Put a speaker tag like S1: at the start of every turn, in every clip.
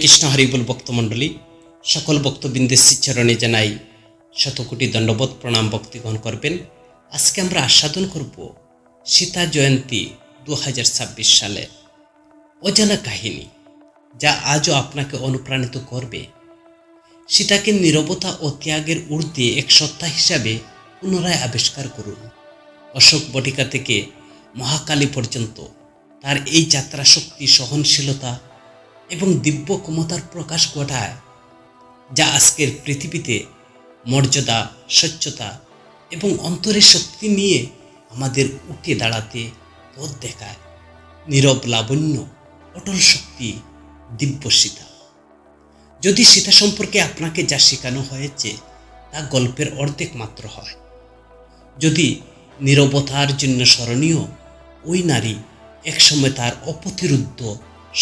S1: কৃষ্ণ হরিবল ভক্তমণ্ডলী সকল ভক্তবৃন্দের শ্রীচরণে জানাই শতকোটি দণ্ডবোধ প্রণাম ভক্তিগ্রহণ করবেন। আজকে আমরা আস্বাদন করব সীতা জয়ন্তী 2026 সালে অজানা কাহিনী, যা আজও আপনাকে অনুপ্রাণিত করবে। সীতাকে নীরবতা ও ত্যাগের ঊর্ধ্বে এক সত্তা হিসাবে পুনরায় আবিষ্কার করুন। অশোক বটিকা থেকে মহাকালী পর্যন্ত তার এই যাত্রা শক্তি, সহনশীলতা এবং দিব্য ক্ষমতার প্রকাশ ঘটায়, যা আজকের পৃথিবীতে মর্যাদা, স্বচ্ছতা এবং অন্তরের শক্তি নিয়ে আমাদের উঠে দাঁড়াতে পথ দেখায়। নীরব লাবণ্য, অটল শক্তি, দিব্য সীতা। যদি সীতা সম্পর্কে আপনাকে যা শেখানো হয়েছে তা গল্পের অর্ধেক মাত্র হয়। যদি নীরবতার জন্য স্মরণীয় ওই নারী একসময় তার অপ্রতিরোধ্য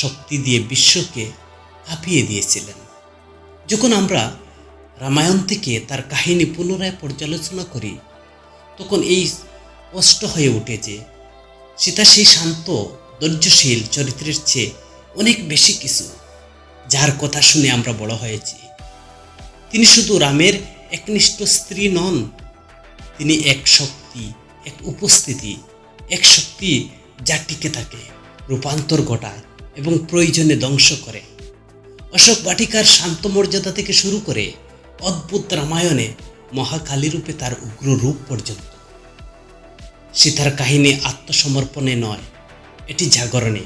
S1: শক্তি দিয়ে বিশ্বকে কাঁপিয়ে দিয়েছিলেন। যখন আমরা রামায়ণ থেকে তার কাহিনী পুনরায় পর্যালোচনা করি, তখন এই স্পষ্ট হয়ে ওঠে যে সীতা সেই শান্ত, ধৈর্যশীল চরিত্রের চেয়ে অনেক বেশি কিছু, যার কথা শুনে আমরা বড় হয়েছি। তিনি শুধু রামের একনিষ্ঠ স্ত্রী নন, তিনি এক শক্তি, এক উপস্থিতি, এক শক্তি যা টিকে থাকে, রূপান্তর ঘটায় এবং প্রয়োজনে ধ্বংস করে। অশোক বাটিকার শান্ত মর্যাদা থেকে শুরু করে অদ্ভুত রামায়ণে মহাকালী রূপে তার উগ্র রূপ পর্যন্ত। সীতার কাহিনী আত্মসমর্পণে নয়, এটি জাগরণে।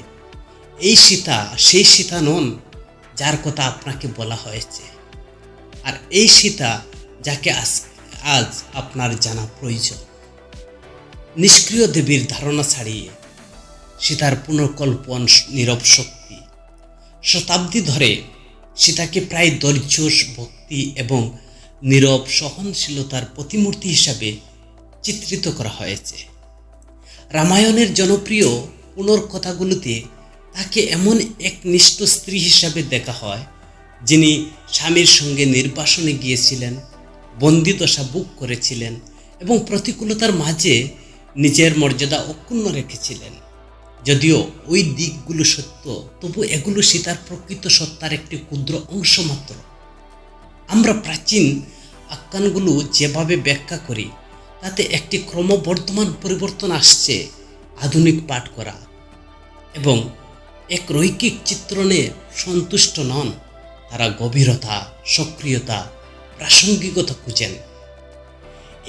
S1: এই সীতা সেই সীতা নন যার কথা আপনাকে বলা হয়েছে, আর এই সীতা যাকে আজ আপনার জানা প্রয়োজন। নিষ্ক্রিয় দেবীর ধারণা ছাড়িয়ে সীতার পুনর্কল্পন নীরব শক্তি। শতাব্দী ধরে সীতাকে প্রায় ধৈর্য, ভক্তি এবং নীরব সহনশীলতার প্রতিমূর্তি হিসাবে চিত্রিত করা হয়েছে। রামায়ণের জনপ্রিয় পুনর্কথাগুলোতে তাকে এমন এক নিষ্ঠ স্ত্রী হিসাবে দেখা হয়, যিনি স্বামীর সঙ্গে নির্বাসনে গিয়েছিলেন, বন্দিদশা বুক করেছিলেন এবং প্রতিকূলতার মাঝে নিজের মর্যাদা অক্ষুণ্ণ রেখেছিলেন। যদিও ওই দিকগুলো সত্য, তবু এগুলো সীতার প্রকৃত সত্তার একটি ক্ষুদ্র অংশ মাত্র। আমরা প্রাচীন আখ্যানগুলো যেভাবে ব্যাখ্যা করি, তাতে একটি ক্রমবর্ধমান পরিবর্তন আসছে। আধুনিক পাঠ করা এবং এক রৈখিক চিত্রণে সন্তুষ্ট নন, তারা গভীরতা, সক্রিয়তা, প্রাসঙ্গিকতা খুঁজেন।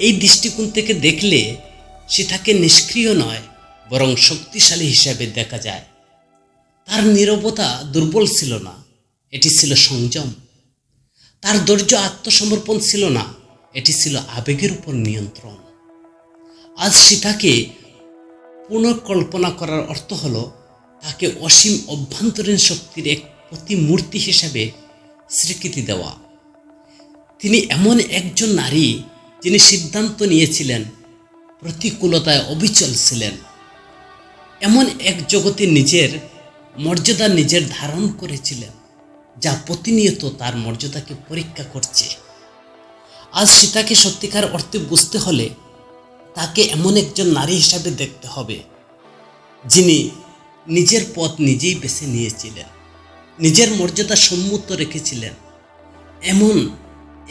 S1: এই দৃষ্টিকোণ থেকে দেখলে সীতাকে নিষ্ক্রিয় নয়, বরং শক্তিশালী হিসাবে দেখা যায়। তার নীরবতা দুর্বল ছিল না, এটি ছিল সংযম। তার ধৈর্য আত্মসমর্পণ ছিল না, এটি ছিল আবেগের উপর নিয়ন্ত্রণ। আজ সীতাকে পুনর্কল্পনা করার অর্থ হল তাকে অসীম অভ্যন্তরীণ শক্তির এক প্রতিমূর্তি হিসাবে স্বীকৃতি দেওয়া। তিনি এমন একজন নারী যিনি সিদ্ধান্ত নিয়েছিলেন, প্রতিকূলতায় অবিচল ছিলেন, এমন এক জগতে নিজের মর্যাদা নিজের ধারণ করেছিলেন, যা প্রতিনিয়ত তার মর্যাদাকে পরীক্ষা করছে। আজ সীতাকে সত্যিকার অর্থে বুঝতে হলে তাকে এমন একজন নারী হিসাবে দেখতে হবে, যিনি নিজের পথ নিজেই বেছে নিয়েছিলেন, নিজের মর্যাদা সম্মুত রেখেছিলেন, এমন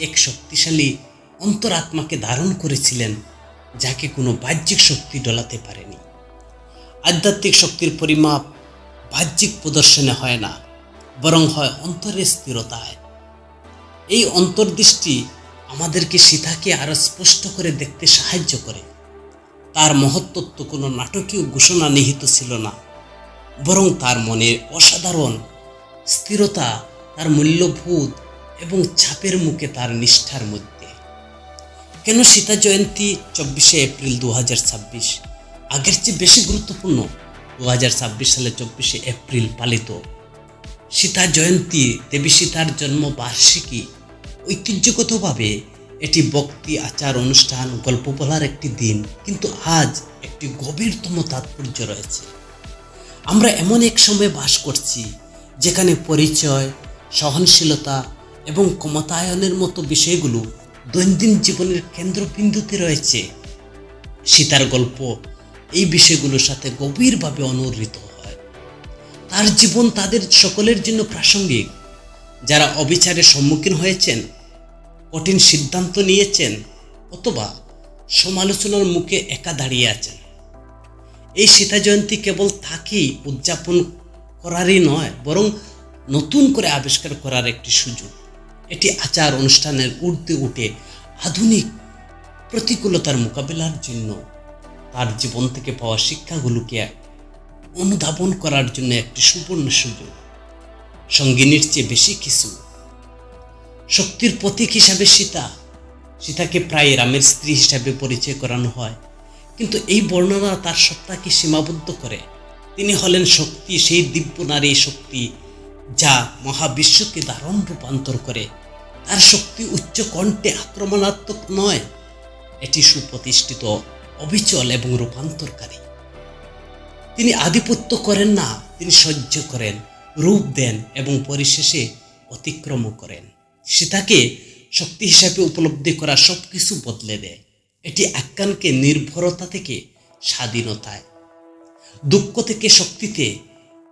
S1: এক শক্তিশালী অন্তরাত্মাকে ধারণ করেছিলেন, যাকে কোনো বাহ্যিক শক্তি ডলাতে পারেনি। আধ্যাত্মিক শক্তির পরিমাপ বাহ্যিক প্রদর্শনে হয় না, বরং হয় অন্তরের স্থিরতায়। এই অন্তর্দৃষ্টি আমাদেরকে সীতাকে আরো স্পষ্ট করে দেখতে সাহায্য করে। তার মহত্ত্ব কোনো নাটকীয় ঘোষণা নিহিত ছিল না, বরং তার মনের অসাধারণ স্থিরতা, তার মূল্যবোধ এবং চাপের মুখে তার নিষ্ঠার মধ্যে। কেন সীতা জয়ন্তী 24শে এপ্রিল 2026 আগের চেয়ে বেশি গুরুত্বপূর্ণ? 2026 সালে 24শে এপ্রিল পালিত সীতা জয়ন্তী, দেবী সীতার জন্ম বার্ষিকী। ঐতিহ্যগতভাবে এটি ভক্তি, আচার, অনুষ্ঠান, গল্প বলার একটি দিন, কিন্তু আজ একটি গভীরতম তাৎপর্য রয়েছে। আমরা এমন এক সময়ে বাস করছি যেখানে পরিচয়, সহনশীলতা এবং ক্ষমতায়নের মতো বিষয়গুলো দৈনন্দিন জীবনের কেন্দ্রবিন্দুতে রয়েছে। সীতার গল্প এই বিষয়গুলোর সাথে গভীরভাবে অনুরৃত হয়। তার জীবন তাদের সকলের জন্য প্রাসঙ্গিক, যারা অবিচারের সম্মুখীন হয়েছেন, কঠিন সিদ্ধান্ত নিয়েছেন অথবা সমালোচনার মুখে একা দাঁড়িয়ে আছেন। এই সীতা জয়ন্তী কেবল তাকেই উদযাপন করারই নয়, বরং নতুন করে আবিষ্কার করার একটি সুযোগ। এটি আচার অনুষ্ঠানের ঊর্ধ্বে উঠে আধুনিক প্রতিকূলতার মোকাবিলার জন্য তার জীবন থেকে পাওয়া শিক্ষাগুলোকে অনুধাবন করার জন্য একটি সুবর্ণ সুযোগ। সঙ্গিনীর চেয়ে বেশি কিছু। শক্তির প্রতীক হিসাবে সীতাকে প্রায় রামের স্ত্রী হিসাবে পরিচয় করানো হয়, কিন্তু এই বর্ণনা তার সত্তাকে সীমাবদ্ধ করে। তিনি হলেন শক্তি, সেই দিব্য নারী শক্তি যা মহাবিশ্বকে দারুণ রূপান্তর করে। তার শক্তি উচ্চ কণ্ঠে আক্রমণাত্মক নয়, এটি সুপ্রতিষ্ঠিত, অবিচল এবং রূপান্তরকারী। তিনি আধিপত্য করেন না, তিনি সহ্য করেন, রূপ দেন এবং পরিশেষে অতিক্রম করেন। সীতাকে শক্তি হিসাবে উপলব্ধি করা সবকিছু বদলে দেয়। এটি আখ্যানকে নির্ভরতা থেকে স্বাধীনতায়, দুঃখ থেকে শক্তিতে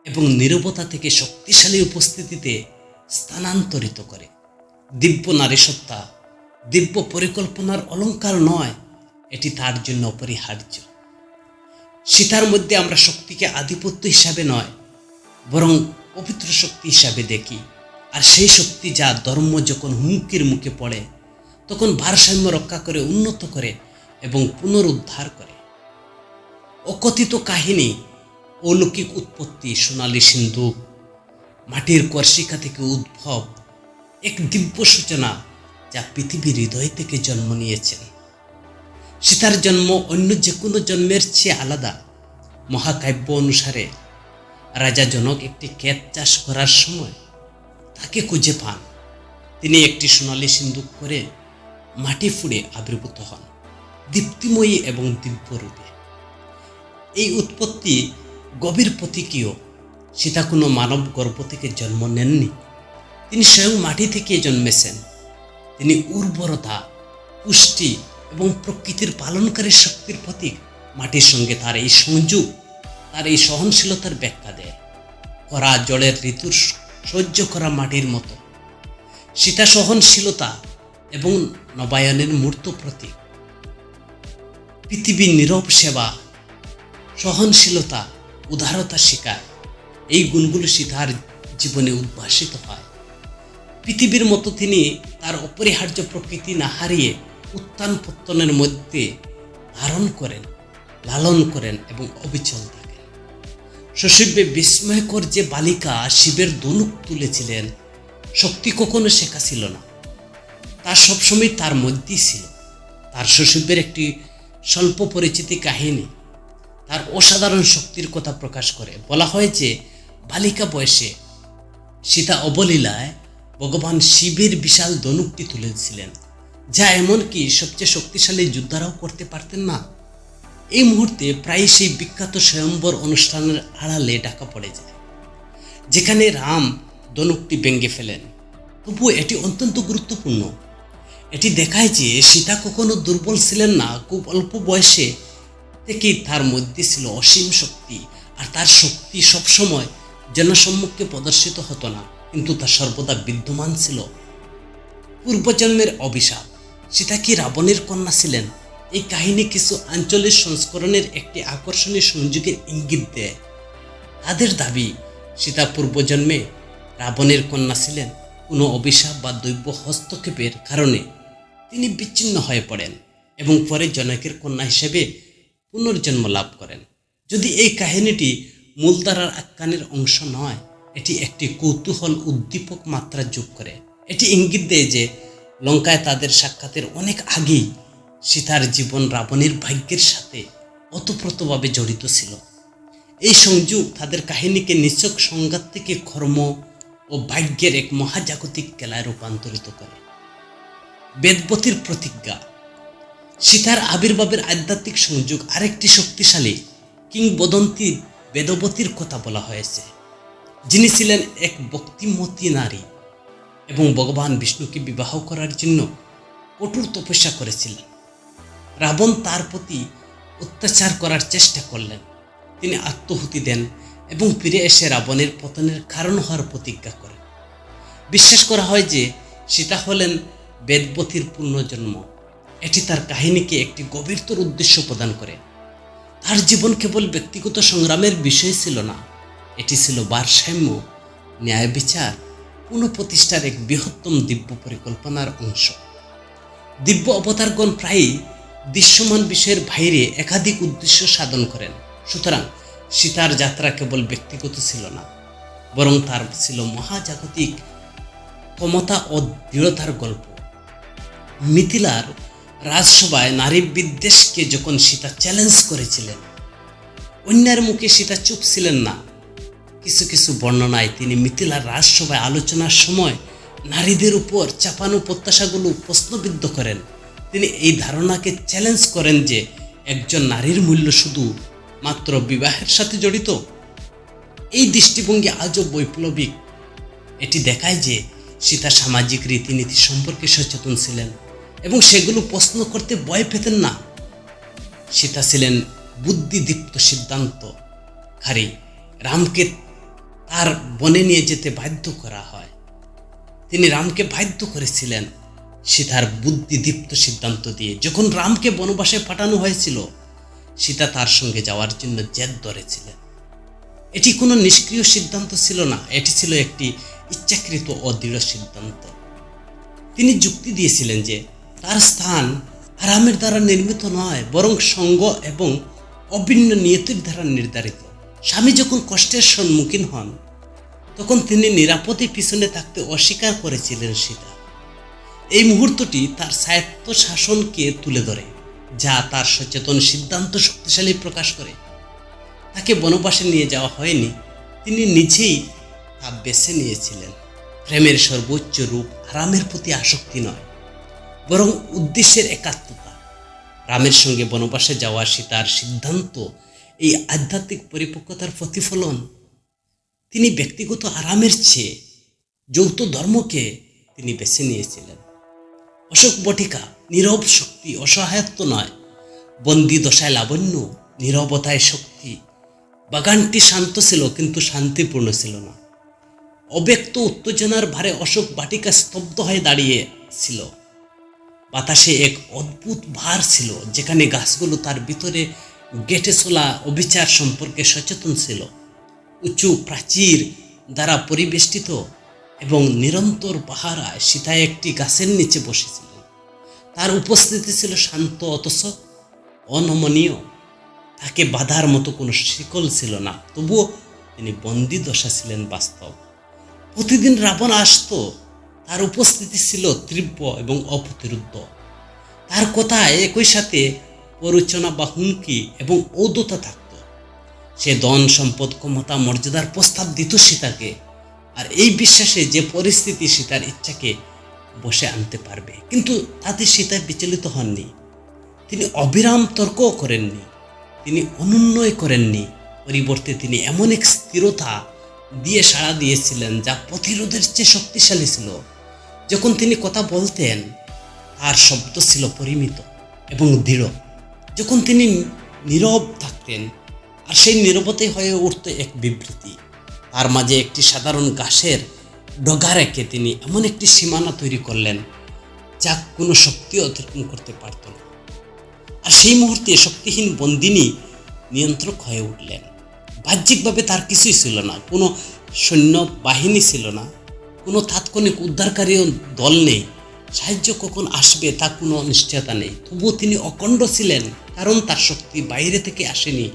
S1: এবং নীরবতা থেকে শক্তিশালী উপস্থিতিতে স্থানান্তরিত করে। দিব্য নারী সত্তা দিব্য পরিকল্পনার অলংকার নয়, এটি তার জন্য অপরিহার্য। সীতার মধ্যে আমরা শক্তিকে আধিপত্য হিসাবে নয়, বরং পবিত্র শক্তি হিসাবে দেখি। আর সেই শক্তি যা ধর্ম যখন হুমকির মুখে পড়ে তখন ভারসাম্য রক্ষা করে, উন্নত করে এবং পুনরুদ্ধার করে। অকথিত কাহিনী, অলৌকিক উৎপত্তি, সোনালী সিন্ধুক, মাটির কর্ষিকা থেকে উদ্ভব এক দিব্য সূচনা যা পৃথিবীর হৃদয় থেকে জন্ম নিয়েছেন। সীতার জন্ম অন্য যে কোনো জন্মের চেয়ে আলাদা। মহাকাব্য অনুসারে রাজা জনক একটি ক্ষেত চাষ করার সময় তাকে খুঁজে পান। তিনি একটি সোনালী সিন্ধুক করে মাটি ফুঁড়ে আবির্ভূত হন, দীপ্তিময়ী এবং দিব্য রূপে। এই উৎপত্তি গভীর প্রতীকীয়। সীতা কোনো মানব গর্ভ থেকে জন্ম নেননি, তিনি স্বয়ং মাটি থেকে জন্মেছেন। তিনি উর্বরতা, পুষ্টি এবং প্রকৃতির পালনকারী শক্তির প্রতীক। মাটির সঙ্গে তার এই সংযোগ, তার এই সহনশীলতার ব্যাখ্যা দেয়। খরা, জলের ঋতুর সহ্য করা মাটির মতো। সীতা সহনশীলতা এবং নবায়নের মূর্ত প্রতীক। পৃথিবীর নীরব সেবা, সহনশীলতা, উদারতা শিকার, এই গুণগুলো সীতার জীবনে উদ্ভাসিত হয়। পৃথিবীর মতো তিনি তার অপরিহার্য প্রকৃতি না হারিয়ে উত্থান পত্তনের মধ্যে ধারণ করেন, লালন করেন এবং অবিচল থাকেন। শৈশবে বিস্ময়কর যে বালিকা শিবের ধনুক তুলেছিলেন, শক্তি কখনো শেখা ছিল না, তা সবসময় তার মধ্যেই ছিল। তার শৈশবের একটি স্বল্প পরিচিতি কাহিনী তার অসাধারণ শক্তির কথা প্রকাশ করে। বলা হয় যে বালিকা বয়সে সীতা অবলীলায় ভগবান শিবের বিশাল ধনুকটি তুলেছিলেন, যা এমনকি সবচেয়ে শক্তিশালী যোদ্ধারাও করতে পারতেন না। এই মুহূর্তে প্রায় সেই বিখ্যাত স্বয়ম্বর অনুষ্ঠানের আড়ালে ডাকা পড়ে যায়, যেখানে রাম ধনুকটি ভেঙে ফেলেন। তবুও এটি অত্যন্ত গুরুত্বপূর্ণ। এটি দেখায় যে সীতা কখনো দুর্বল ছিলেন না। খুব অল্প বয়সে থেকেই তার মধ্যে ছিল অসীম শক্তি, আর তার শক্তি সবসময় জনসম্মুখে প্রদর্শিত হতো না, কিন্তু তা সর্বদা বিদ্যমান ছিল। পূর্বজন্মের অভিশাপ। সীতা কি রাবণের কন্যা ছিলেন? এই কাহিনী কিছু আঞ্চলিক সংস্করণের একটি আকর্ষণীয় সংযোগের ইঙ্গিত দেয়। তাদের দাবি সীতা পূর্বজন্মে রাবণের কন্যা ছিলেন। কোনো অভিশাপ বা দৈব হস্তক্ষেপের কারণে তিনি বিচ্ছিন্ন হয়ে পড়েন এবং পরে জনকের কন্যা হিসেবে পুনর্জন্ম লাভ করেন। যদি এই কাহিনীটি মূলধারার আখ্যানের অংশ নয়, এটি একটি কৌতূহল উদ্দীপক মাত্রা যোগ করে। এটি ইঙ্গিত দেয় যে লঙ্কায় তাদের সাক্ষাতের অনেক আগেই সীতার জীবন রাবণের ভাগ্যের সাথে ওতপ্রোতভাবে জড়িত ছিল। এই সংযোগ তাদের কাহিনীকে নিছক সংঘাত থেকে কর্ম ও ভাগ্যের এক মহাজাগতিক খেলায় রূপান্তরিত করে। বেদবতীর প্রতিজ্ঞা। সীতার আবির্ভাবের আধ্যাত্মিক সংযোগ আরেকটি শক্তিশালী কিংবদন্তি বেদবতীর কথা বলা হয়েছে, যিনি ছিলেন এক ভক্তিমতী নারী এবং ভগবান বিষ্ণুকে বিবাহ করার জন্য কঠোর তপস্যা করেছিলেন। রাবণ তার প্রতি অত্যাচার করার চেষ্টা করলেন। তিনি আত্মাহুতি দেন এবং ফিরে এসে রাবণের পতনের কারণ হওয়ার প্রতিজ্ঞা করেন। বিশ্বাস করা হয় যে সীতা হলেন বেদবতীর পুনর্জন্ম। এটি তার কাহিনীকে একটি গভীরতর উদ্দেশ্য প্রদান করে। তার জীবন কেবল ব্যক্তিগত সংগ্রামের বিষয় ছিল না, এটি ছিল ভারসাম্য, ন্যায় বিচার পুনঃপ্রতিষ্ঠার এক বৃহত্তম দিব্য পরিকল্পনার অংশ। দিব্য অবতারগণ প্রায়ই দৃশ্যমান বিষয়ের বাইরে একাধিক উদ্দেশ্য সাধন করেন। সুতরাং সীতার যাত্রা কেবল ব্যক্তিগত ছিল না, বরং তার ছিল মহাজাগতিক ক্ষমতা ও দৃঢ়তার গল্প। মিথিলার রাজসভায় নারী বিদ্বেষকে যখন সীতা চ্যালেঞ্জ করেছিলেন, অন্যের মুখে সীতা চুপ ছিলেন না। কিছু কিছু বর্ণনায় তিনি মিথিলার রাজসভায় আলোচনার সময় নারীদের উপর চাপানো প্রত্যাশাগুলো প্রশ্নবিদ্ধ করেন। তিনি এই ধারণাকে চ্যালেঞ্জ করেন যে একজন নারীর মূল্য শুধু মাত্র বিবাহের সাথে জড়িত। এই দৃষ্টিভঙ্গি আজও বৈপ্লবিক। এটি দেখায় যে সীতা সামাজিক রীতিনীতি সম্পর্কে সচেতন ছিলেন এবং সেগুলো প্রশ্ন করতে ভয় পেতেন না। সীতা ছিলেন বুদ্ধিদীপ্ত সিদ্ধান্তকারী। রামকে তার বনে নিয়ে যেতে বাধ্য করা হয়, তিনি রামকে বাধ্য করেছিলেন সীতার বুদ্ধিদীপ্ত সিদ্ধান্ত দিয়ে। যখন রামকে বনবাসে পাঠানো হয়েছিল, সীতা তার সঙ্গে যাওয়ার জন্য জেদ ধরেছিলেন। এটি কোনো নিষ্ক্রিয় সিদ্ধান্ত ছিল না, এটি ছিল একটি ইচ্ছাকৃত ও দৃঢ় সিদ্ধান্ত। তিনি যুক্তি দিয়েছিলেন যে তার স্থান আরামের দ্বারা নির্মিত নয়, বরং সঙ্গ এবং অভিন্ন নিয়তির দ্বারা নির্ধারিত। স্বামী যখন কষ্টের সম্মুখীন হন, তখন তিনি নিরাপদে পিছনে থাকতে অস্বীকার করেছিলেন সীতা। এই মুহূর্তটি তার স্বায়ত্ত শাসনকে তুলে ধরে, যা তার সচেতন সিদ্ধান্ত শক্তিশালী প্রকাশ করে। তাকে বনবাসে নিয়ে যাওয়া হয়নি, তিনি নিজেই তা বেছে নিয়েছিলেন। প্রেমের সর্বোচ্চ রূপ আরামের প্রতি আসক্তি নয়, বরং উদ্দেশ্যের একাত্মতা। রামের সঙ্গে বনবাসে যাওয়া সীতার সিদ্ধান্ত এই আধ্যাত্মিক পরিপক্কতার প্রতিফলন। তিনি ব্যক্তিগত আরামের চেয়ে যৌথ ধর্মকে তিনি বেছে নিয়েছিলেন। অশোক বটিকা নীরব শক্তি, অসহায়ত্ব নয়। বন্দি দশায় লাবণ্য, নীরবতায় শক্তি। বাগানটি শান্ত ছিল, কিন্তু শান্তিপূর্ণ ছিল না। অব্যক্ত উত্তেজনার ভারে অশোক বাটিকা স্তব্ধ হয়ে দাঁড়িয়েছিল। বাতাসে এক অদ্ভুত ভার ছিল, যেখানে গাছগুলো তার ভিতরে গেঁটে চলা অবিচার সম্পর্কে সচেতন ছিল। উঁচু প্রাচীর দ্বারা পরিবেষ্টিত এবং নিরন্তর পাহারায় সীতা একটি গাছের নিচে বসেছিলেন। তার উপস্থিতি ছিল শান্ত অথচ অনমনীয়। তাকে বাধার মতো কোনো শিকল ছিল না, তবুও তিনি বন্দি দশা ছিলেন বাস্তব। প্রতিদিন রাবণ আসত, তার উপস্থিতি ছিল তীব্র এবং অপ্রতিরোধ্য। তার কথায় একই সাথে প্ররোচনা বা হুমকি এবং ঔদ্ধতা থাকত। সে ধন সম্পদ, ক্ষমতা, মর্যাদার প্রস্তাব দিত সীতাকে, আর এই বিশ্বাসে যে পরিস্থিতি সীতার ইচ্ছাকে বসে আনতে পারবে। কিন্তু তাতে সীতা বিচলিত হননি। তিনি অবিরাম তর্কও করেননি, তিনি অনুন্নয় করেননি। পরিবর্তে তিনি এমন এক স্থিরতা দিয়ে সাড়া দিয়েছিলেন যা প্রতিরোধের চেয়ে শক্তিশালী ছিল। যখন তিনি কথা বলতেন, তার শব্দ ছিল পরিমিত এবং দৃঢ়। যখন তিনি নীরব থাকতেন, আর সেই নীরবতাই হয়ে উঠত এক বিবৃতি। তার মাঝে একটি সাধারণ ঘাসের ডগা রেখে তিনি এমন একটি সীমানা তৈরি করলেন যা কোনো শক্তি অতিক্রম করতে পারত না। আর সেই মুহূর্তে শক্তিহীন বন্দিনী নিয়ন্ত্রক হয়ে উঠলেন। বাহ্যিকভাবে তার কিছুই ছিল না, কোনো সৈন্য বাহিনী ছিল না, কোনো তাৎক্ষণিক উদ্ধারকারী দল নেই। সাহায্য কখন আসবে তা কোনো নিশ্চয়তা নেই। তবুও তিনি অখণ্ড ছিলেন, কারণ তার শক্তি বাইরে থেকে আসেনি,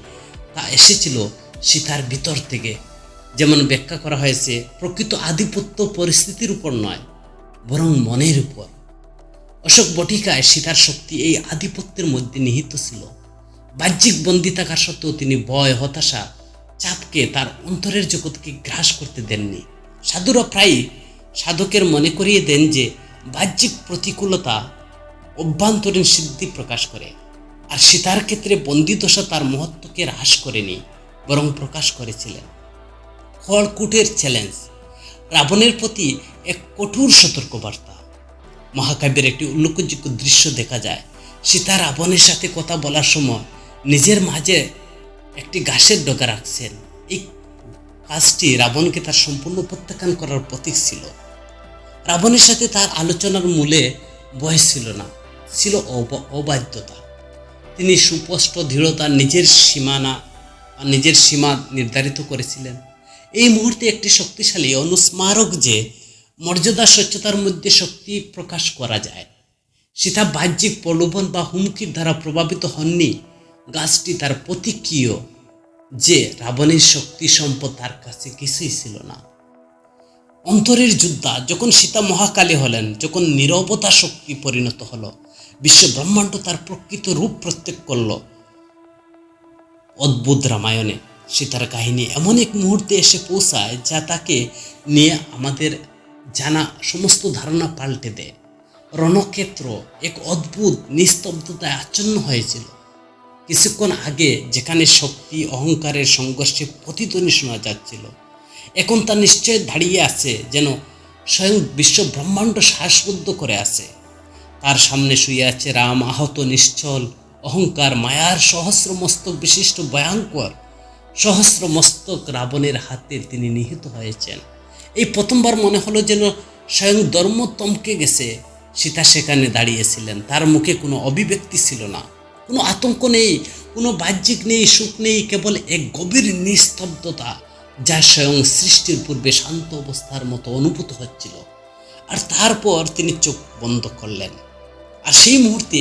S1: তা এসেছিল সীতার ভিতর থেকে। যেমন ব্যাখ্যা করা হয়েছে, প্রকৃত আধিপত্য পরিস্থিতির উপর নয়, বরং মনের উপর। অশোক বটিকায় সীতার শক্তি এই আধিপত্যের মধ্যে নিহিত ছিল। বাহ্যিক বন্দী থাকার সত্ত্বেও তিনি ভয়, হতাশা, চাপকে তার অন্তরের জগৎকে গ্রাস করতে দেননি। সাধুরা প্রায়ই সাধকের মনে করিয়ে দেন যে বাহ্যিক প্রতিকূলতা অভ্যন্তরীণ সিদ্ধি প্রকাশ করে, আর সীতার ক্ষেত্রে বন্দিদশা তার মহত্বকে হ্রাস করেনি, বরং প্রকাশ করেছিলেন। খড়কুটের চ্যালেঞ্জ রাবণের প্রতি এক কঠোর সতর্কবার্তা। মহাকাব্যের একটি উল্লেখযোগ্য দৃশ্য দেখা যায়। সীতা রাবণের সাথে কথা বলার সময় নিজের মাঝে একটি ঘাসের ডগা রাখছেন। এই কাজটি রাবণকে তার সম্পূর্ণ প্রত্যাখ্যান করার প্রতীক ছিল। রাবণের সাথে তার আলোচনার মূলে বয়স ছিল না, ছিল অবাধ্যতা। তিনি সুস্পষ্ট দৃঢ়তা নিজের সীমা নির্ধারিত করেছিলেন। এই মুহূর্তে একটি শক্তিশালী অনুস্মারক যে মর্যাদা স্বচ্ছতার মধ্যে শক্তি প্রকাশ করা যায়। সীতা বাহ্যিক প্রলোভন বা হুমকির দ্বারা প্রভাবিত হননি। গাছটি তার প্রতীকীয় যে রাবণের শক্তি সম্পদ তার কাছে কিছুই ছিল না। অন্তরের যোদ্ধা যখন সীতা মহাকালী হলেন, যখন নীরবতা শক্তি পরিণত হলো, বিশ্ব ব্রহ্মাণ্ড তার প্রকৃত রূপ প্রত্যক্ষ করল। অদ্ভুত রামায়ণে সীতার কাহিনী এমন এক মুহূর্তে এসে পৌঁছায় যা তাকে নিয়ে আমাদের জানা সমস্ত ধারণা পাল্টে দেয়। রণক্ষেত্র এক অদ্ভুত নিস্তব্ধতায় আচ্ছন্ন হয়েছিল। কিছুক্ষণ আগে যেখানে শক্তি অহংকারের সংঘর্ষে প্রতিধ্বনি শোনা যাচ্ছিল, এখন তা নিশ্চয় দাঁড়িয়ে আছে, যেন স্বয়ং বিশ্ব ব্রহ্মাণ্ড শ্বাসরুদ্ধ করে আছে। তার সামনে শুয়ে আছে রাম, আহত, নিশ্চল, অহংকার মায়ার সহস্র মস্তক বিশিষ্ট ভয়ঙ্কর সহস্র মস্তক রাবণের হাতে তিনি নিহত হয়েছেন। এই প্রথমবার মনে হলো যেন স্বয়ং ধর্ম থমকে গেছে। সীতা সেখানে দাঁড়িয়েছিলেন, তার মুখে কোনো অভিব্যক্তি ছিল না, কোনো আতঙ্ক নেই, কোনো বাহ্যিক নেই, সুখ নেই, কেবল এক গভীর নিস্তব্ধতা যা স্বয়ং সৃষ্টির পূর্বে শান্ত অবস্থার মতো অনুভূত হচ্ছিল। আর তারপর তিনি চোখ বন্ধ করলেন, আর সেই মুহূর্তে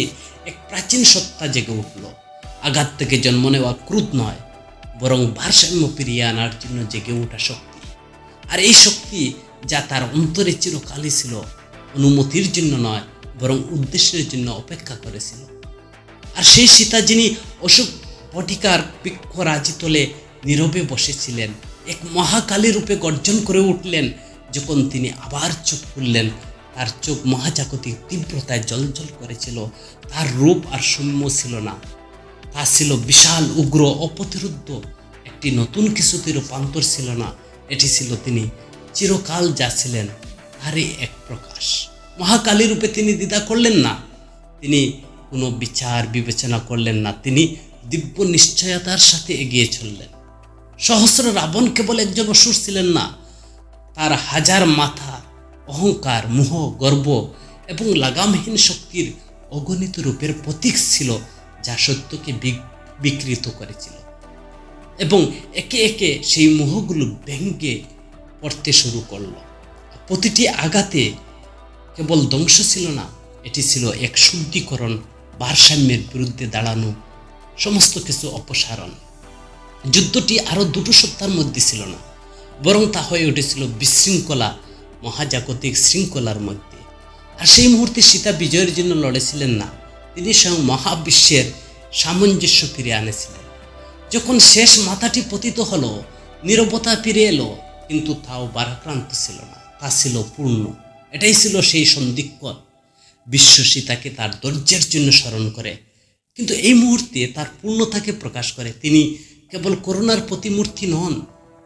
S1: এক প্রাচীন সত্তা জেগে উঠল। আঘাত থেকে জন্ম নেওয়া ক্রোধ নয়, বরং ভারসাম্য ফিরিয়ে আনার জন্য জেগে ওঠা শক্তি। আর এই শক্তি যা তার অন্তরে চিরকালই ছিল, অনুমতির জন্য নয় বরং উদ্দেশ্যের জন্য অপেক্ষা করেছিল। আর সেই সীতা যিনি অশোক বটিকার বৃক্ষরাজি তলে নীরবে বসেছিলেন, এক মহাকালী রূপে গর্জন করে উঠলেন। যখন তিনি আবার চোখ খুললেন, তার চোখ মহাজাগতিক তীব্রতায় জ্বলজ্বল করেছিল। তার রূপ আর সৌম্য ছিল না, তা ছিল বিশাল, উগ্র, অপ্রতিরোধ্য। একটি নতুন কিছুতে রূপান্তর ছিল না, এটি ছিল তিনি চিরকাল যা ছিলেন তারই এক প্রকাশ। মহাকালী রূপে তিনি দ্বিধা করলেন না, তিনি কোনো বিচার বিবেচনা করলেন না, তিনি দিব্য নিশ্চয়তার সাথে এগিয়ে চললেন। সহস্র রাবণ কেবল একজন অসুর ছিলেন না, তার হাজার মাথা অহংকার, মোহ, গর্ব এবং লাগামহীন শক্তির অগণিত রূপের প্রতীক ছিল, যা সত্যকে বিকৃত করেছিল। এবং একে একে সেই মোহগুলো ভেঙে পড়তে শুরু করল। প্রতিটি আঘাতে কেবল ধ্বংস ছিল না, এটি ছিল এক শুদ্ধিকরণ, ভারসাম্যের বিরুদ্ধে দাঁড়ানো, সমস্ত কিছু অপসারণ। যুদ্ধটি আরও দুটো সত্তার মধ্যে ছিল না, বরং তা হয়ে উঠেছিল বিশৃঙ্খলা, মহাজাগতিক শৃঙ্খলার মধ্যে। আর সেই মুহূর্তে সীতা বিজয়ের জন্য লড়েছিলেন না, তিনি স্বয়ং মহাবিশ্বের সামঞ্জস্য ফিরে আনেছিলেন। যখন শেষ মাথাটি পতিত হলো, নীরবতা ফিরে এলো, কিন্তু তাও ভারাক্রান্ত ছিল না, তা ছিল পূর্ণ। এটাই ছিল সেই সন্ধিক্ষণ। বিশ্ব সীতাকে তার ধৈর্যের জন্য স্মরণ করে, কিন্তু এই মুহূর্তে তার পূর্ণতাকে প্রকাশ করে। তিনি কেবল করুণার প্রতিমূর্তি নন,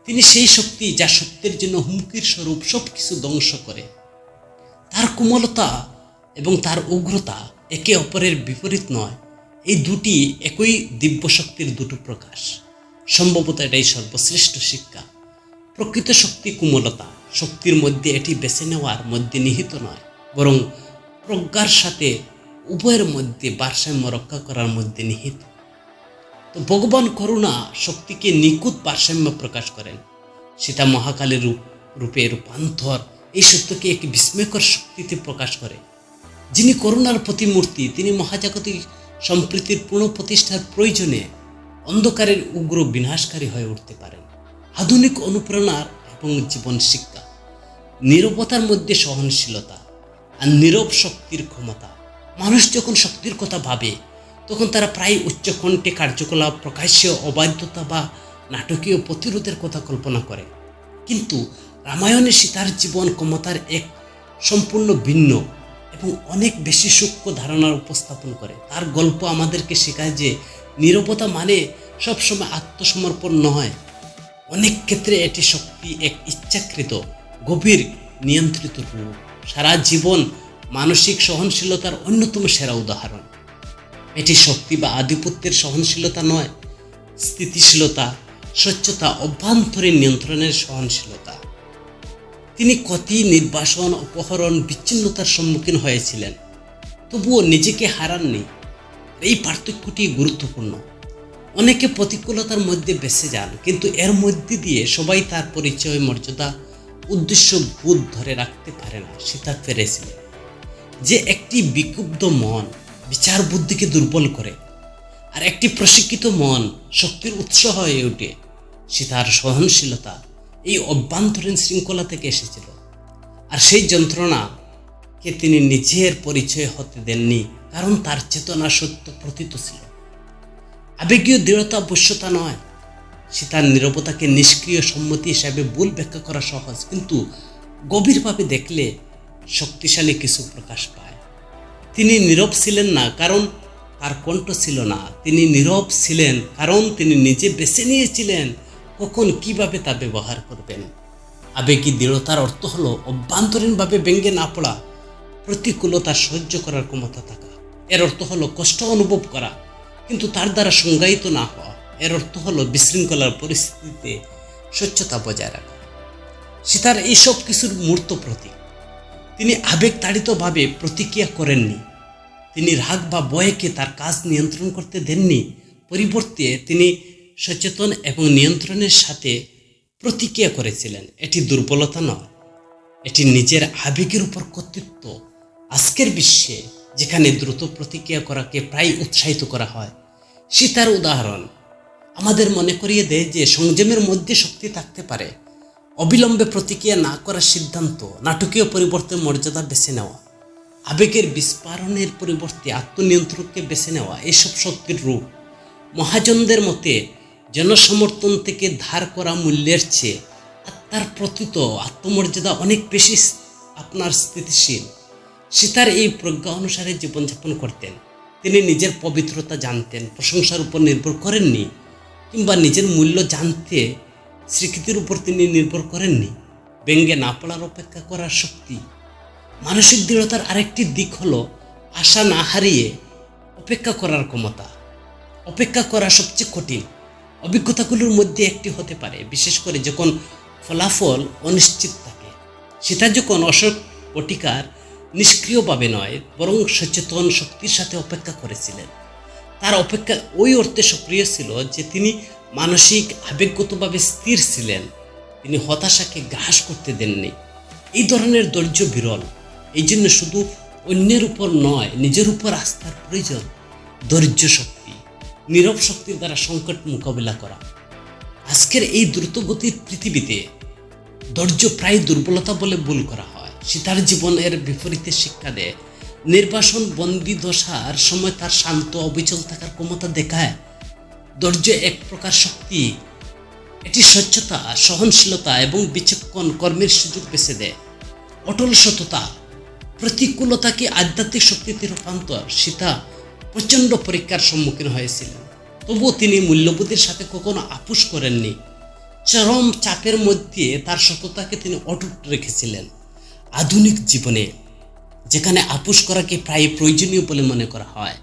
S1: তিনি সেই শক্তি যা সত্যের জন্য হুমকির স্বরূপ সব কিছু ধ্বংস করে। তার কোমলতা এবং তার উগ্রতা একে অপরের বিপরীত নয়, এই দুটি একই দিব্য শক্তির দুটো প্রকাশ। সম্ভবত এটাই সর্বশ্রেষ্ঠ শিক্ষা। প্রকৃত শক্তি কোমলতা, শক্তির মধ্যে এটি বেছে নেওয়ার মধ্যে নিহিত নয়, বরং প্রজ্ঞার সাথে উভয়ের মধ্যে ভারসাম্য রক্ষা করার মধ্যে নিহিত। তো ভগবান করুণা শক্তিকে নিখুঁত ভারসাম্য প্রকাশ করেন। সীতা মহাকালীর রূপে রূপান্তর এই সত্যকে এক বিস্ময়কর শক্তিতে প্রকাশ করে। যিনি করুণার প্রতিমূর্তি, তিনি মহাজাগতিক সম্প্রীতির পুনঃপ্রতিষ্ঠার প্রয়োজনে অন্ধকারের উগ্র বিনাশকারী হয়ে উঠতে পারেন। আধুনিক অনুপ্রেরণার এবং জীবন শিক্ষা, নীরবতার মধ্যে সহনশীলতা আর নীরব শক্তির ক্ষমতা। মানুষ যখন শক্তির কথা ভাবে, তখন তারা প্রায় উচ্চকণ্ঠে কার্যকলাপ, প্রকাশ্য অবাধ্যতা বা নাটকীয় প্রতিরোধের কথা কল্পনা করে। কিন্তু রামায়ণে সীতার জীবন ক্ষমতার এক সম্পূর্ণ ভিন্ন এবং অনেক বেশি সূক্ষ্ম ধারণার উপস্থাপন করে। তার গল্প আমাদেরকে শেখায় যে নীরবতা মানে সবসময় আত্মসমর্পণ নয়, অনেক ক্ষেত্রে এটি শক্তি এক ইচ্ছাকৃত, গভীর, নিয়ন্ত্রিত রূপ। সারা জীবন মানসিক সহনশীলতার অন্যতম সেরা উদাহরণ। এটি শক্তি বা আধিপত্যের সহনশীলতা নয়, স্থিতিশীলতা, স্বচ্ছতা, অভ্যন্তরীণ নিয়ন্ত্রণের সহনশীলতা। তিনি কতি নির্বাসন, অপহরণ, বিচ্ছিন্নতার সম্মুখীন হয়েছিলেন, তবুও নিজেকে হারাননি। এই পার্থক্যটি গুরুত্বপূর্ণ। অনেকে প্রতিকূলতার মধ্যে বেঁচে যান, কিন্তু এর মধ্যে দিয়ে সবাই তার পরিচয়, মর্যাদা, উদ্দেশ্য বোধ ধরে রাখতে পারে না। সীতা পেরেছিলেন যে একটি বিক্ষুব্ধ মন বিচার বুদ্ধিকে দুর্বল করে, আর একটি প্রশিক্ষিত মন শক্তির উৎস হয়ে ওঠে। সীতার সহনশীলতা এই অভ্যন্তরীণ শৃঙ্খলা থেকে এসেছিল, আর সেই যন্ত্রণাকে তিনি নিজের পরিচয় হতে দেননি, কারণ তার চেতনা সত্য প্রতীত ছিল। আবেগীয় দৃঢ়তা অবশ্যতা নয়। সীতার নীরবতাকে নিষ্ক্রিয় সম্মতি হিসাবে ভুল ব্যাখ্যা করা সহজ, কিন্তু গভীরভাবে দেখলে শক্তিশালী কিছু প্রকাশ পায়। তিনি নীরব ছিলেন না কারণ তার কণ্ঠ ছিল না, তিনি নীরব ছিলেন কারণ তিনি নিজে বেছে নিয়েছিলেন কখন কিভাবে তা ব্যবহার করবেন। আবেগী দৃঢ়তার অর্থ হলো অভ্যন্তরীণভাবে ব্যঙ্গে না পড়া, প্রতিকূলতা সহ্য করার ক্ষমতা থাকা। এর অর্থ হলো কষ্ট অনুভব করা, কিন্তু তার দ্বারা সংজ্ঞায়িত না হওয়া। এর অর্থ হলো বিশৃঙ্খলার পরিস্থিতিতে স্বচ্ছতা বজায় রাখা। সীতার এই সব কিছুর মূর্ত প্রতীক। তিনি আবেগতাড়িতভাবে প্রতিক্রিয়া করেননি, তিনি রাগ বা ভয়কে তার কাজ নিয়ন্ত্রণ করতে দেননি। পরিবর্তে তিনি সচেতন এবং নিয়ন্ত্রণের সাথে প্রতিক্রিয়া করেছিলেন। এটি দুর্বলতা নয়, এটি নিজের আবেগের উপর কর্তৃত্ব। আজকের বিশ্বে যেখানে দ্রুত প্রতিক্রিয়া করাকে প্রায় উৎসাহিত করা হয়, সীতার উদাহরণ আমাদের মনে করিয়ে দেয় যে সংযমের মধ্যে শক্তি থাকতে পারে। অবিলম্বে প্রতিক্রিয়া না করার সিদ্ধান্ত, নাটকীয় পরিবর্তে মর্যাদা বেছে নেওয়া, আবেগের বিস্ফোরণের পরিবর্তে আত্মনিয়ন্ত্রণকে বেছে নেওয়া, এসব শক্তির রূপ। মহাজনদের মতে জনসমর্থন থেকে ধার করা মূল্যের চেয়ে আত্মার প্রতীত আত্মমর্যাদা অনেক বেশি আপনার স্থিতিশীল। সীতার এই প্রজ্ঞা অনুসারে জীবনযাপন করতেন। তিনি নিজের পবিত্রতা জানতেন, প্রশংসার উপর নির্ভর করেননি, কিংবা নিজের মূল্য জানতে স্বীকৃতির উপর তিনি নির্ভর করেননি। ব্যঙ্গে না পড়ার অপেক্ষা করার শক্তি। মানসিক দৃঢ়তার আরেকটি দিক হলো আশা না হারিয়ে অপেক্ষা করার ক্ষমতা। অপেক্ষা করা সবচেয়ে কঠিন অভিজ্ঞতাগুলোর মধ্যে একটি হতে পারে, বিশেষ করে যখন ফলাফল অনিশ্চিত থাকে। সীতা যখন অশোক বটিকার নিষ্ক্রিয়ভাবে নয় বরং সচেতন শক্তির সাথে অপেক্ষা করেছিলেন, তার অপেক্ষা ওই অর্থে সক্রিয় ছিল যে তিনি মানসিক আবেগগতভাবে স্থির ছিলেন। তিনি হতাশাকে গ্রাস করতে দেননি। এই ধরনের ধৈর্য বিরল। এই জন্য শুধু অন্যের উপর নয়, নিজের উপর আস্থার প্রয়োজন। ধৈর্য শক্তি, নীরব শক্তির দ্বারা সংকট মোকাবিলা করা। আজকের এই দ্রুতগতির পৃথিবীতে ধৈর্য প্রায় দুর্বলতা বলে ভুল করা হয়। সীতার জীবনের বিপরীতে শিক্ষা দেয়। নির্বাসন বন্দী দশার সময় তার শান্ত অবিচল থাকার ক্ষমতা দেখায়। ধৈর্য এক প্রকার শক্তি। এটি স্বচ্ছতা, সহনশীলতা এবং বিচক্ষণ কর্মের সুযোগ বেছে দেয়। অটল সততা প্রতিকূলতাকে আধ্যাত্মিক শক্তিতে রূপান্তর। সীতা প্রচণ্ড পরীক্ষার সম্মুখীন হয়েছিলেন, তবুও তিনি মূল্যবোধের সাথে কখনো আপোষ করেননি। চরম চাপের মধ্যে তার সততাকে তিনি অটুট রেখেছিলেন। আধুনিক জীবনে যেখানে আপোষ করাকে প্রায় প্রয়োজনীয় বলে মনে করা হয়,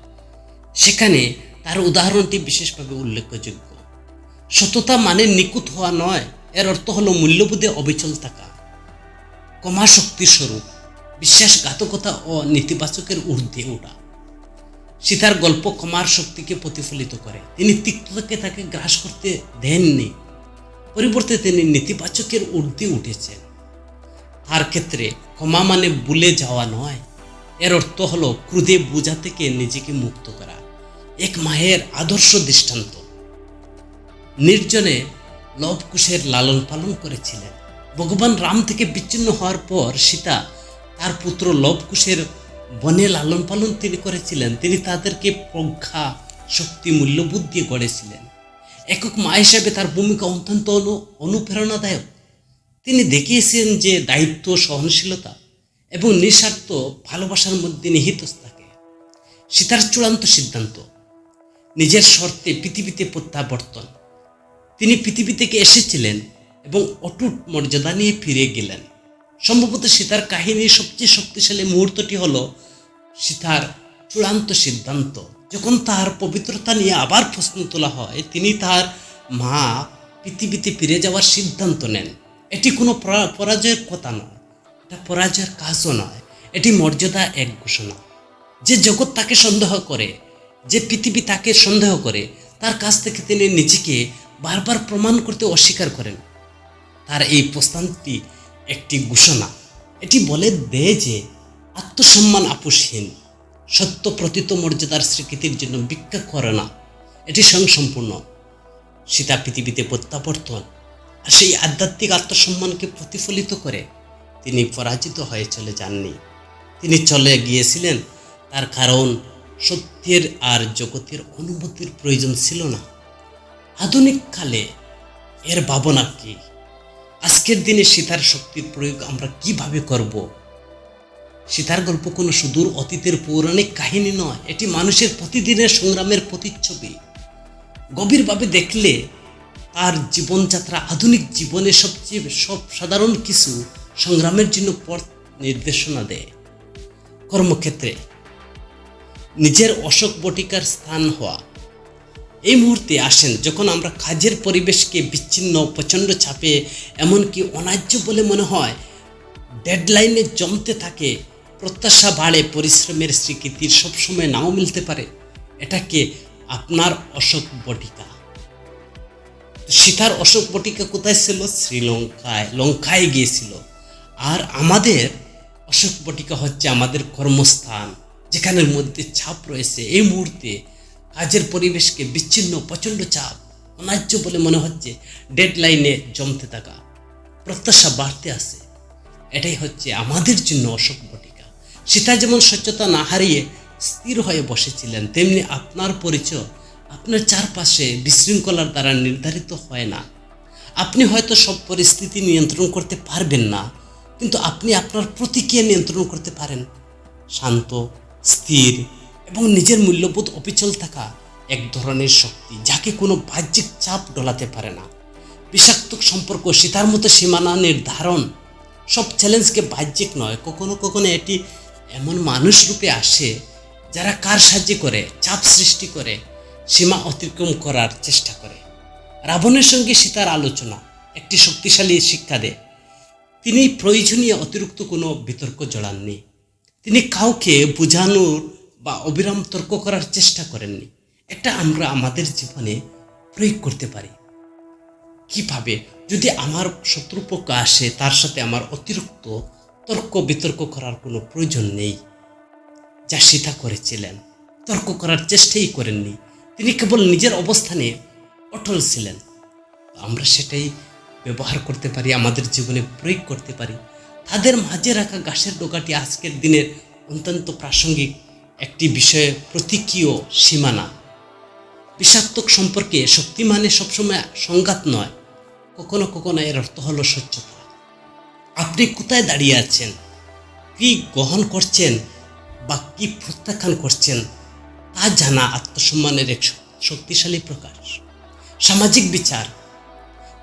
S1: সেখানে তার উদাহরণটি বিশেষভাবে উল্লেখযোগ্য। সততা মানে নিখুঁত হওয়া নয়, এর অর্থ হলো মূল্যবোধে অবিচল থাকা। ক্ষমা শক্তির স্বরূপ, বিশ্বাসঘাতকতা ও নেতিবাচকের ঊর্ধ্বে ওঠা। সীতার গল্প ক্ষমার শক্তিকে প্রতিফলিত করে। তিনি তিক্ততাকে তাকে গ্রাস করতে দেননি, পরিবর্তে তিনি নেতিবাচকের ঊর্ধ্বে উঠেছেন। তার ক্ষেত্রে ক্ষমা মানে ভুলে যাওয়া নয়, এর অর্থ হলো ক্রোধে বোঝা থেকে নিজেকে মুক্ত করা। এক মায়ের আদর্শ দৃষ্টান্ত। নির্জনে লবকুশের লালন পালন করেছিলেন। ভগবান রাম থেকে বিচ্ছিন্ন হওয়ার পর সীতা তার পুত্র লবকুশের বনে লালন পালন তিনি করেছিলেন। তিনি তাদেরকে প্রজ্ঞা, শক্তি, মূল্যবোধ দিয়ে গড়েছিলেন। একক মা হিসেবে তার ভূমিকা অত্যন্ত অনুপ্রেরণাদায়ক। তিনি দেখিয়েছেন যে দায়িত্ব, সহনশীলতা এবং নিঃস্বার্থ ভালোবাসার মধ্যে নিহিত থাকে। সীতার চূড়ান্ত সিদ্ধান্ত, নিজের শর্তে পৃথিবীতে প্রত্যাবর্তন। তিনি পৃথিবী থেকে এসেছিলেন এবং অটুট মর্যাদা নিয়ে ফিরে গেলেন। সম্ভবত সীতার কাহিনীর সবচেয়ে শক্তিশালী মুহূর্তটি হলো সীতার চূড়ান্ত সিদ্ধান্ত। যখন তার পবিত্রতা নিয়ে আবার প্রশ্ন তোলা হয়, তিনি তার মা পৃথিবীতে ফিরে যাওয়ার সিদ্ধান্ত নেন। এটি কোনো পরাজয়ের কথা নয়, এটা পরাজয়ের কাজও নয়, এটি মর্যাদা এক ঘোষণা। যে জগৎ তাকে সন্দেহ করে, যে পৃথিবী তাকে সন্দেহ করে, তার কাছ থেকে তিনি নিজেকে বারবার প্রমাণ করতে অস্বীকার করেন। তার এই প্রস্থানটি একটি ঘোষণা। এটি বলে দেয় যে আত্মসম্মান আপোষহীন, সত্য প্রতীত মর্যাদার স্বীকৃতির জন্য ভিক্ষা করে না, এটি স্বয়ংসম্পূর্ণ। সীতা পৃথিবীতে প্রত্যাবর্তন আর সেই আধ্যাত্মিক আত্মসম্মানকে প্রতিফলিত করে তিনি পরাজিত হয়ে চলে যাননি। তিনি চলে গিয়েছিলেন তার কারণ সত্যের আর জগতের অনুমতির প্রয়োজন ছিল না। আধুনিক কালে এর ভাবনা কি? আজকের দিনে সীতার শক্তির প্রয়োগ আমরা কিভাবে করব? সীতার গল্প কোনো সুদূর অতীতের পৌরাণিক কাহিনী নয়, এটি মানুষের প্রতিদিনের সংগ্রামের প্রতিচ্ছবি। গভীরভাবে দেখলে তার জীবনযাত্রা আধুনিক জীবনে সবচেয়ে সাধারণ কিছু সংগ্রামের জন্য পথ নির্দেশনা দেয়। কর্মক্ষেত্রে নিজের অশোক বটিকার স্থান হওয়া। এই মুহূর্তে আসেন যখন আমরা কাজের পরিবেশকে বিচ্ছিন্ন, প্রচণ্ড চাপে, এমনকি অন্যায্য বলে মনে হয়, ডেডলাইনে জমতে থাকে, প্রত্যাশা বাড়ে, পরিশ্রমের স্বীকৃতির সবসময় নাও মিলতে পারে। এটাকে আপনার অশোক বটিকা। সীতার অশোক বটিকা কোথায় ছিল? শ্রীলঙ্কায়, লঙ্কায় গিয়েছিল। আর আমাদের অশোক বটিকা হচ্ছে আমাদের কর্মস্থান, যেখানের মধ্যে চাপ রয়েছে। এই মুহূর্তে কাজের পরিবেশকে বিচ্ছিন্ন, প্রচণ্ড চাপ, অন্যায্য বলে মনে হচ্ছে, ডেডলাইনে জমতে থাকা, প্রত্যাশা বাড়তে আসে। এটাই হচ্ছে আমাদের জন্য অশোক বটিকা। সীতা যেমন স্বচ্ছতা না হারিয়ে স্থির হয়ে বসেছিলেন, তেমনি আপনার পরিচয় আপনার চারপাশে বিশৃঙ্খলার দ্বারা নির্ধারিত হয় না। আপনি হয়তো সব পরিস্থিতি নিয়ন্ত্রণ করতে পারবেন না, কিন্তু আপনি আপনার প্রতিক্রিয়া নিয়ন্ত্রণ করতে পারেন। শান্ত, স্থির এবং নিজের মূল্যবোধ অবিচল থাকা এক ধরনের শক্তি, যাকে কোনো বাহ্যিক চাপ ডলাতে পারে না। বিষাক্ত সম্পর্ক, সীতার মতো সীমানা নির্ধারণ, সব চ্যালেঞ্জকে বাহ্যিক নয়, কখনো কখনো এটি এমন মানুষ রূপে আসে যারা কার সাহায্য করে, চাপ সৃষ্টি করে, সীমা অতিক্রম করার চেষ্টা করে। রাবণের সঙ্গে সীতার আলোচনা একটি শক্তিশালী শিক্ষা দেয়। তিনি প্রয়োজনীয় অতিরিক্ত কোনো বিতর্ক জড়াননি। তিনি কাউকে বোঝানোর বা অবিরাম তর্ক করার চেষ্টা করেননি। এটা আমরা আমাদের জীবনে প্রয়োগ করতে পারি। কিভাবে? যদি আমার শত্রুপক্ষ আসে, তার সাথে আমার অতিরিক্ত তর্ক বিতর্ক করার কোনো প্রয়োজন নেই, যা সীতা করেছিলেন। তর্ক করার চেষ্টাই করেননি, তিনি কেবল নিজের অবস্থানে অটল ছিলেন। আমরা সেটাই ব্যবহার করতে পারি, আমাদের জীবনে প্রয়োগ করতে পারি। তাদের মাঝে রাখা ঘাসের ডগাটি আজকের দিনের অত্যন্ত প্রাসঙ্গিক একটি বিষয়ে প্রতীকীয় সীমানা। বিষাক্ত সম্পর্কে শক্তি মানে সবসময় সংঘাত নয়, কখনো কখনো এর অর্থ হলো স্বচ্ছতা। আপনি কোথায় দাঁড়িয়ে আছেন, কি গ্রহণ করছেন বা কি প্রত্যাখ্যান করছেন, তা জানা আত্মসম্মানের এক শক্তিশালী প্রকাশ। সামাজিক বিচার,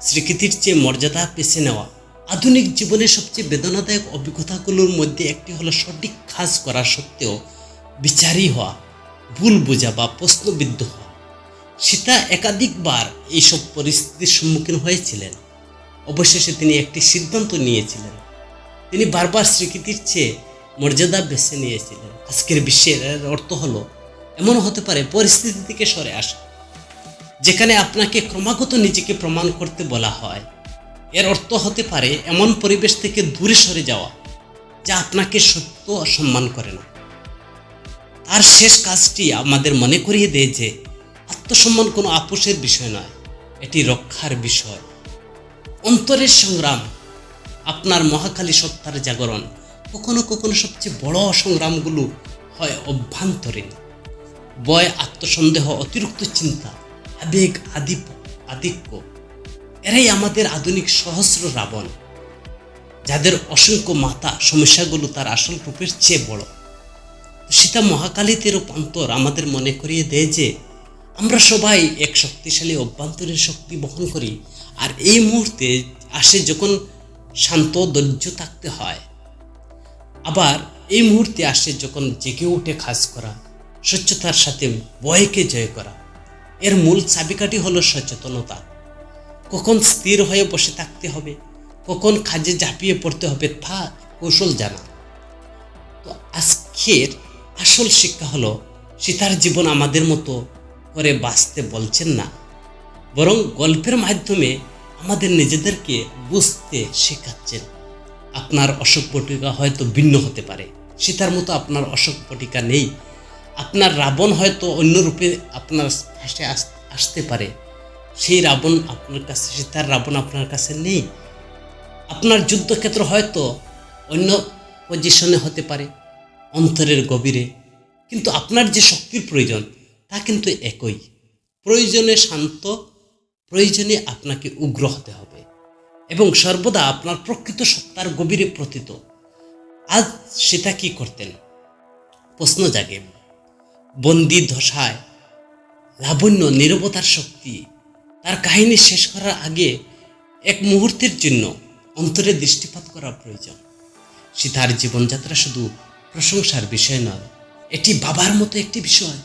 S1: স্বীকৃতির চেয়ে মর্যাদা বেছে নেওয়া। আধুনিক জীবনের সবচেয়ে বেদনাদায়ক অভিজ্ঞতাগুলোর মধ্যে একটি হলো সঠিক কাজ করা সত্ত্বেও বিচারী হওয়া, ভুল বোঝা বা প্রশ্নবিদ্ধ হওয়া। সীতা একাধিকবার এইসব পরিস্থিতির সম্মুখীন হয়েছিলেন। অবশেষে তিনি একটি সিদ্ধান্ত নিয়েছিলেন। তিনি বারবার স্বীকৃতির চেয়ে মর্যাদা বেছে নিয়েছিলেন। আজকের বিশ্বের অর্থ হলো এমন হতে পারে পরিস্থিতি থেকে সরে আসা, যেখানে আপনাকে ক্রমাগত নিজেকে প্রমাণ করতে বলা হয়। এর অর্থ হতে পারে এমন পরিবেশ থেকে দূরে সরে যাওয়া যা আপনাকে সত্য সম্মান করে না। তার শেষ কাজটি আমাদের মনে করিয়ে দেয় যে আত্মসম্মান কোনো আপোষের বিষয় নয়, এটি রক্ষার বিষয়। অন্তরের সংগ্রাম, আপনার মহাকালী সত্তার জাগরণ। কখনো কখনো সবচেয়ে বড় সংগ্রামগুলো হয় অভ্যন্তরীণ। ভয়, আত্মসন্দেহ, অতিরিক্ত চিন্তা, আবেগ, আধিক্য, এরাই আমাদের আধুনিক সহস্র রাবণ, যাদের অসংখ্য মাথা। সমস্যাগুলো তার আসল রূপের চেয়ে বড়। সীতা মহাকালীতে রূপান্তর আমাদের মনে করিয়ে দেয় যে আমরা সবাই এক শক্তিশালী অভ্যন্তরীণ শক্তি বহন করি। আর এই মুহূর্তে আসে যখন শান্ত, ধৈর্য থাকতে হয়। আবার এই মুহূর্তে আসে যখন জেগে উঠে কাজ করা, স্বচ্ছতার সাথে ভয়কে জয় করা। এর মূল চাবিকাঠি হলো সচেতনতা। কখন স্থির হয়ে বসে থাকতে হবে, কখন কাজে ঝাঁপিয়ে পড়তে হবে তা কৌশল জানা। তো আজকের আসল শিক্ষা হলো সীতার জীবন আমাদের মতো করে বাঁচতে বলছেন না, বরং গল্পের মাধ্যমে আমাদের নিজেদেরকে বুঝতে শেখাচ্ছেন। আপনার অশোক বটিকা হয়তো ভিন্ন হতে পারে, সীতার মতো আপনার অশোক বটিকা নেই। আপনার রাবণ হয়তো অন্য রূপে আপনার পাশে আসতে পারে, সেই রাবণ আপনার কাছে, সীতার রাবণ আপনার কাছে নেই। আপনার যুদ্ধক্ষেত্র হয়তো অন্য পজিশনে হতে পারে, অন্তরের গভীরে, কিন্তু আপনার যে শক্তির প্রয়োজন তা কিন্তু একই। প্রয়োজনে শান্ত, প্রয়োজনে আপনাকে উগ্র হতে হবে এবং সর্বদা আপনার প্রকৃত সত্তার গভীরে প্রতীত। আজ সীতা কি করতেন? প্রশ্ন জাগে। বন্দি দশায় লাবণ্য, নীরবতার শক্তি, তার কাহিনী শেষ করার আগে এক মুহূর্তের জন্য অন্তরে দৃষ্টিপাত করা প্রয়োজন। সীতার জীবনযাত্রা শুধু প্রশংসার বিষয় নয়, এটি বাবার মতো একটি বিষয়।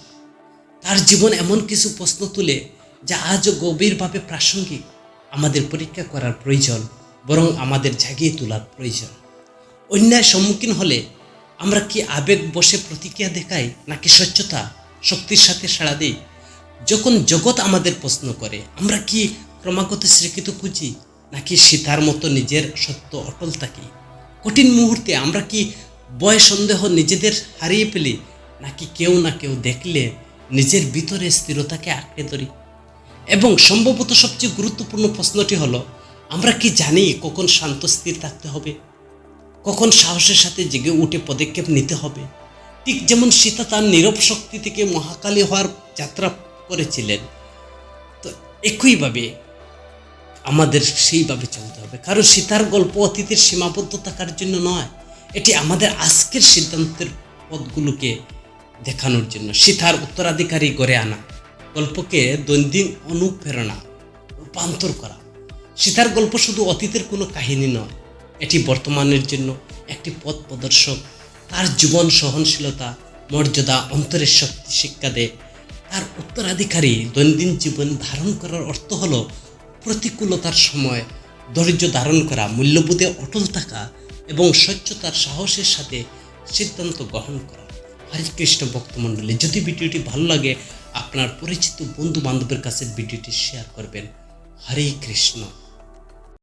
S1: তার জীবন এমন কিছু প্রশ্ন তুলে যা আজও গভীরভাবে প্রাসঙ্গিক। আমাদের পরীক্ষা করার প্রয়োজন, বরং আমাদের জাগিয়ে তোলার প্রয়োজন। অন্যায়ের সম্মুখীন হলে আমরা কি আবেগ বশে প্রতিক্রিয়া দেখাই, নাকি স্বচ্ছতা শক্তির সাথে সাড়া দিই? যখন জগৎ আমাদের প্রশ্ন করে, আমরা কি ক্রমাগত স্বীকৃত খুঁজি, নাকি সীতার মতো নিজের সত্য অটল থাকি? কঠিন মুহূর্তে আমরা কি ভয় সন্দেহ নিজেদের হারিয়ে ফেলি, নাকি কেউ না কেউ দেখলে নিজের ভিতরে স্থিরতাকে আঁকড়ে ধরি? এবং সম্ভবত সবচেয়ে গুরুত্বপূর্ণ প্রশ্নটি হলো, আমরা কি জানি কখন শান্ত স্থির থাকতে হবে, কখন সাহসের সাথে জেগে উঠে পদক্ষেপ নিতে হবে? ঠিক যেমন সীতা তার নীরব শক্তি থেকে মহাকালী হওয়ার যাত্রা করেছিলেন, তো একইভাবে আমাদের সেইভাবে চলতে হবে। কারণ সীতার গল্প অতীতের সীমাবদ্ধ থাকার জন্য নয়, এটি আমাদের আজকের সিদ্ধান্তের পথগুলোকে দেখানোর জন্য। সীতার উত্তরাধিকারী গড়ে আনা, গল্পকে দৈনন্দিন অনুপ্রেরণা রূপান্তর করা। সীতার গল্প শুধু অতীতের কোনো কাহিনী নয়, এটি বর্তমানের জন্য একটি পথ প্রদর্শক। তার জীবন সহনশীলতা, মর্যাদা, অন্তরের শক্তি শিক্ষা দেয়। তার উত্তরাধিকারী দৈনন্দিন জীবন ধারণ করার অর্থ হলো প্রতিকূলতার সময় ধৈর্য ধারণ করা, মূল্যবোধে অটল থাকা এবং স্বচ্ছতার সাহসের সাথে সিদ্ধান্ত গ্রহণ করা। হরে কৃষ্ণ ভক্তমণ্ডলী, যদি ভিডিওটি ভালো লাগে আপনার পরিচিত বন্ধু বান্ধবের কাছে ভিডিওটি শেয়ার করবেন। হরে কৃষ্ণ।